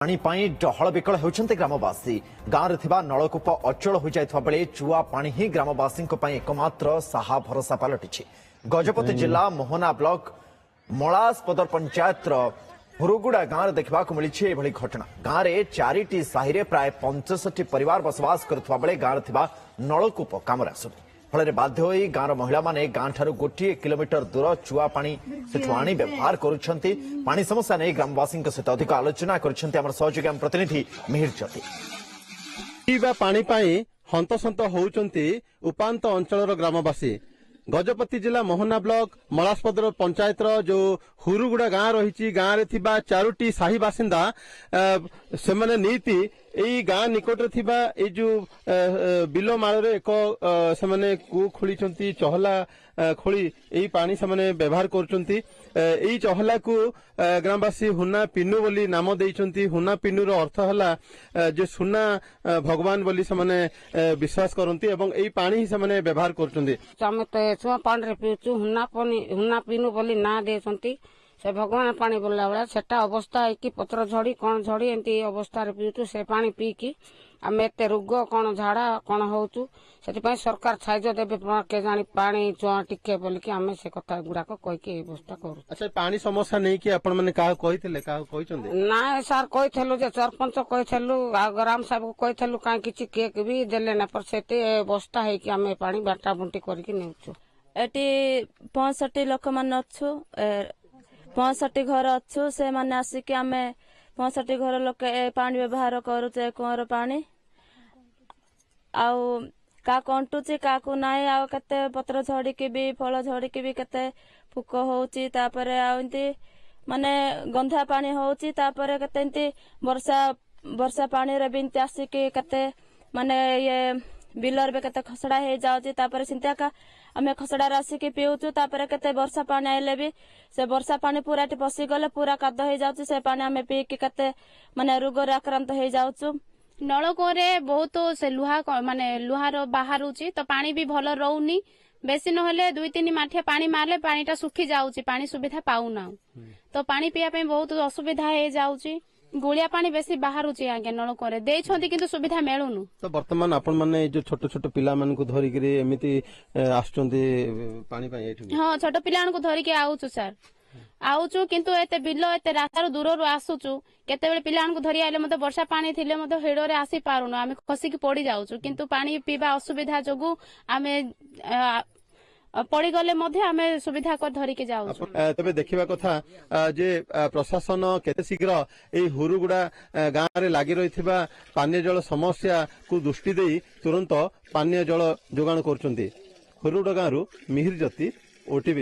पानी पाई डहल विकल होती ग्रामवासी गांव में नलकूप अचल हो जाता बेले चुआ पानी ही ग्रामवासी एकमात्र साहा भरोसा पलटि गजपति जिला मोहना ब्लॉक मलासपदर पंचायत हुरुगुड़ा गांव देखा मिली घटना गांव में 4टी साही प्राय 65 परिवार बसवास करुवा बेले गांव में नलकूप काम आसु फल बाध्य हो गांव महिला माने गांव ठारू गोटे किलोमीटर दूर चुआ पानी सेठू आनी व्यवहार करुछंती पानी समस्या नहीं ग्रामवासी सहित अधिक आलोचना कर सहयोगी प्रतिनिधि मिहिर ज्योति पानी पाई हंतसंत होउचंती उपांत अंचल ग्रामवासी गजपति जिला मोहना ब्लॉक मलासपदर पंचायत जो हुरुगुड़ा गांव रही गांव में 4टी साही बासिंदा से नीति यही गांव निकट रे जो बिल माल एक से कू खोली चहला खोली यही पानी से व्यवहार कर चहला को ग्रामवासी हुना पिनु बोली नाम देइचंती हुना पिनुर अर्थ है जो सुना भगवान बोली से विश्वास करती एवं यही पानी ही से व्यवहार कर चुआ पानी रे पीचु हुना पिनु बोली ना देछंती से भगवान पानी बोलला बेला सेटा अवस्था है कि पत्र झड़ी कौन झड़ी एंती अवस्था रे पीचु से पानी पी की आम एत रोग कौन झाड़ा कौन होचु से सरकार साइज देवे के जानी पानी चुआ टिके बोल कि आम से कथा गुड़ाक कहीकि व्यवस्था करू। अच्छा पानी समस्या नहीं कि आपण माने का कहितले का कहिचंदी ना सर कहिथलु जे सरपंच कहिथलु ग्राम साहब को कहिथलु का किछि केक भी देले ना पर सेते अवस्था है कि आम पानी बाटा बुंटी करके नेउछु एटी 65 लोक मान अच्छु 65 घर अच्छु से माने आसिक आम 65 घर लोक पानी व्यवहार करुचे कुआर पानी आउ का कंटुची का नाई आउ केते पत्र झड़िकी भी फल झड़िकी भी केते फुक होउची तापरे आउ इंती माने गंधा पानी होउची तापरे केते इंती वर्षा पानी रे बिनती आसिकी केते माने ये बिलर बे केते खसड़ा हे जाउची तापरे चिंता का आमे खसड़ा आसिकी पीउचु तापरे केते वर्षा पानी आइले भी से वर्षा पानी पूरा पसी गले पूरा काद हो जाउची से पानी आमे पी के केते माने रोग रे आक्रांत हो जाउचु। नलकूप बहुत से लुहा माने लुहार बाहरुची तो पानी भी भल रोनी बेसी नहले 2-3 माठिया पानी मारले पानीटा सुखी जाउची पानी सुविधा पाउना तो पानी पिया पे बहुत असुविधा हे जाउची गुलिया पानी बेसी बाहरुची आगे नलकूप देइछंती किंतु सुविधा मेलुनु। तो वर्तमान आपण माने जो छोट छोट पिला मान को धरि करी एमिति आछंती पानी पाई एठु हां छोट पिलान को धरि के आउछु सर आउछु किंतु एते बिल एते रास्तार दूररु आसुछु केतेबेले पिलान को धरि आइले मते वर्षा पानी थिले मते हेडोरे आसी पारुनु आमे खसी के पड़ी जाउछु किंतु पानी पीबा असुविधा जोगु आमे पड़ी गले मध्य आमे सुविधा कर धरि के जाउछु। तबे देखिबा कथा जे प्रशासन केते शीघ्र ए हुरुगुड़ा गांव रे लागि रहिथिबा पानी जल समस्या को दृष्टि देई तुरंत पानी जल जोगाण करचंती। हुरुगुड़ा गांव रु मिहिर ज्योति ओटीवी।